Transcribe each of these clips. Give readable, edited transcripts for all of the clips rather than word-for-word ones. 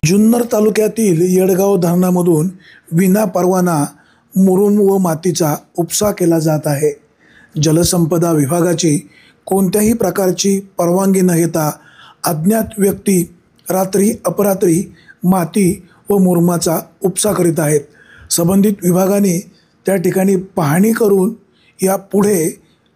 जुन्नर तालुक्यातील येडगाव धरणामधून विनापरवाना मुरुम व मातीचा उपसा केला जात आहे। जलसंपदा विभागाची कोणत्याही प्रकारची परवानगी न घेता अज्ञात व्यक्ती रात्री अपरात्री माती व मुरुमाचा उपसा करीत आहेत। संबंधित विभागाने त्या ठिकाणी पाहणी करून यापुढे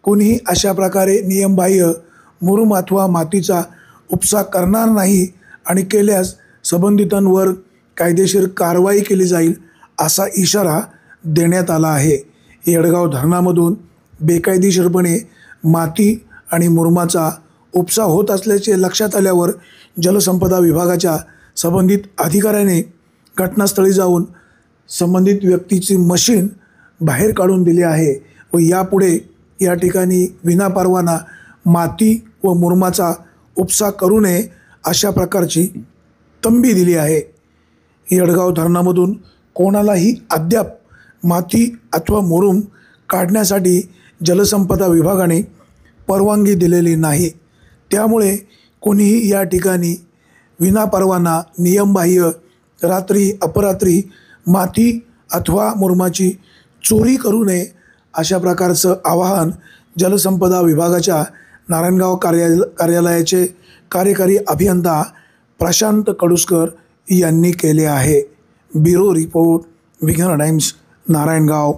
कोणीही अशा प्रकारे नियमबाह्य मुरुम अथवा मातीचा उपसा करणार नाही आणि केल्यास संबंधितांवर कायदेशीर कारवाई केली जाईल असा इशारा देण्यात आला आहे। येडगाव धरणामधून बेकायदेशीरपणे माती आणि मुरुमाचा उपसा होत असल्याचे लक्षात आल्यावर जलसंपदा विभागाच्या संबंधित अधिकाऱ्याने घटनास्थळी जाऊन संबंधित व्यक्तीची मशीन बाहेर काढून दिली आहे व यापुढे या ठिकाणी विनापरवाना माती व मुरुमाचा उपसा करू नये अशा प्रकारची तंबी दिली आहे। येडगाव धरणामधून कोणालाही अद्याप माती अथवा मुरुम काढण्यासाठी जलसंपदा विभागाने परवानगी दिलेली नाही। त्यामुळे कोणीही या ठिकाणी विनापरवाना नियमबाह्य रात्री अपरात्री माती अथवा मुरुमाची चोरी करू नये अशा प्रकारचं आवाहन जलसंपदा विभागाच्या नारायणगाव कार्यालयाचे कार्यकारी अभियंता प्रशांत कडुसकर यांनी केले आहे। ब्युरो रिपोर्ट विघ्न टाइम्स नारायणगाव।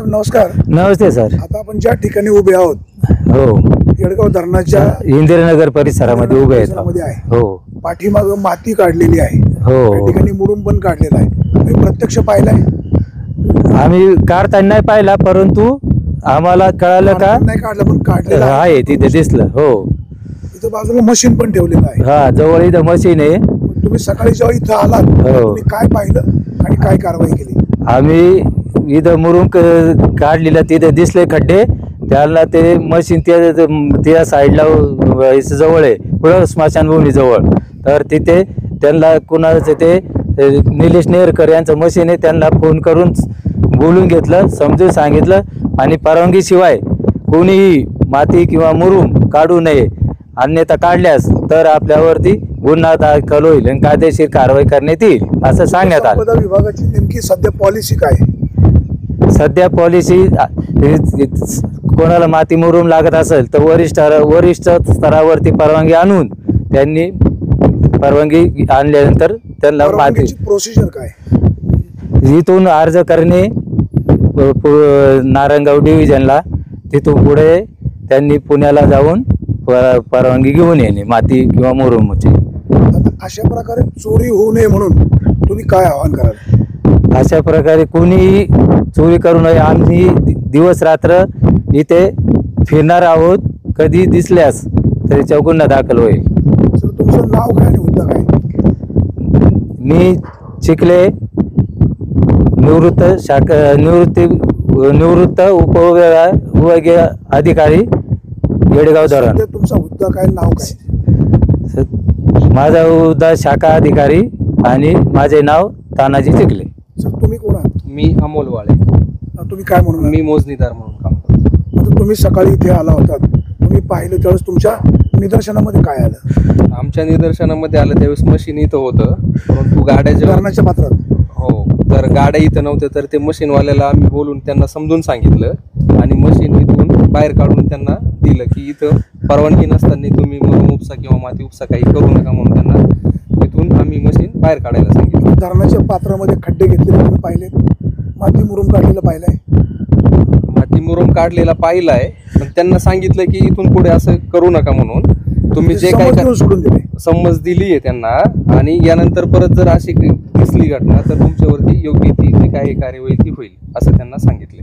नमस्कार। नमस्ते सर। आता आपण ज्या ठिकाणी उभे आहोत हो येडगाव धरणाच्या इंदिरानगर परिसरामध्ये उभे आहेत। हो पाठीमाग माती काढलेली आहे। हो त्या ठिकाणी मुरुम पण काढलेला आहे। तुम्ही प्रत्यक्ष पाहिलाय? आम्ही काढताना नाही पाहिला, परंतु आम्हाला कळालं का नाही काढलं पण काढलेलं आहे, तिथे दिसलं। हो इथं बाजूला मशीन पण ठेवलेलं आहे। हा जवळ इथं मशीन आहे। तुम्ही सकाळी जेव्हा इथं आलात तुम्ही काय पाहिलं आणि काय कारवाई केली? आम्ही इथं मुरुम काढलेलं, तिथे दिसले खड्डे, त्याला ते मशीन त्या साईडला जवळ आहे, पुढं स्मशानभूमी जवळ, तर तिथे त्यांना कुणाचं ते निलेश नेरकर यांचं मशीन आहे, त्यांना फोन करून बोलून घेतलं, समजून सांगितलं आणि परवानगीशिवाय कोणीही माती किंवा मुरुम काढू नये, अन्यथा काढल्यास तर आपल्यावरती गुन्हा दाखल होईल आणि कायदेशीर कारवाई करण्यात येईल असं सांगण्यात आलं। विभागाची नेमकी सध्या पॉलिसी काय? सध्या पॉलिसी कोणाला माती मुरुम लागत असेल तर वरिष्ठ स्तरावरती परवानगी आणून त्यांनी परवानगी आणल्यानंतर त्यांना माती प्रोसिजर काय? इथून अर्ज करणे नारायणगाव डिव्हिजनला, तिथून पुढे त्यांनी पुण्याला जाऊन परवानगी घेऊन येणे माती किंवा मुरुमची। अशा प्रकारे चोरी होऊ नये म्हणून तुम्ही काय आवाहन कराल? अशा प्रकारे कोणीही चोरी करू नये। आम्ही दिवस रात्र इथे फिरणार आहोत, कधी दिसल्यास तरी गुन्हा दाखल होईल। सर तुमचं नाव काय आणि हुद्दा काय? मी चिखले, निवृत्त उपविभागीय अधिकारी येडगाव धरण। तुमचा हुद्दा काय, नाव काय? माझा हुद्दा शाखा अधिकारी आणि माझे नाव तानाजी चिखले। सर तुम्ही कोण आहात? मी अमोल वाळे। तुम्ही काय म्हणून? मी मोजणीदार म्हणून काम करतो। आता तुम्ही सकाळी इथे आला होता, तुम्ही पाहिलं त्यावेळेस तुमच्या निदर्शनामध्ये काय आलं? आमच्या निदर्शनामध्ये आलं त्यावेळेस मशीन इथं होतं, परंतु गाड्याच्या धरणाच्या पात्रात हो, तर गाड्या इथं नव्हत्या, तर ते मशीनवाल्याला आम्ही बोलून त्यांना समजून सांगितलं आणि मशीन इथून बाहेर काढून त्यांना दिलं की इथं परवानगी नसताना तुम्ही मुरुम उपसा किंवा माती उपसा काही करू नका म्हणून त्यांना इथून आम्ही मशीन बाहेर काढायला सांगितलं। धरणाच्या पात्रामध्ये खड्डे घेतलेले तुम्ही पाहिले? माती मुरुम काढलेलं पाहिलंय? माती मुरुम काढलेला पाहिलाय, पण त्यांना सांगितलं की इथून पुढे असं करू नका म्हणून। तुम्ही जे काय सोडून दिले, समज दिली आहे त्यांना, आणि यानंतर परत जर अशी दिसली घटना तर तुमच्यावरती योग्य ती जी काही कार्यवाही ती होईल असं त्यांना सांगितले।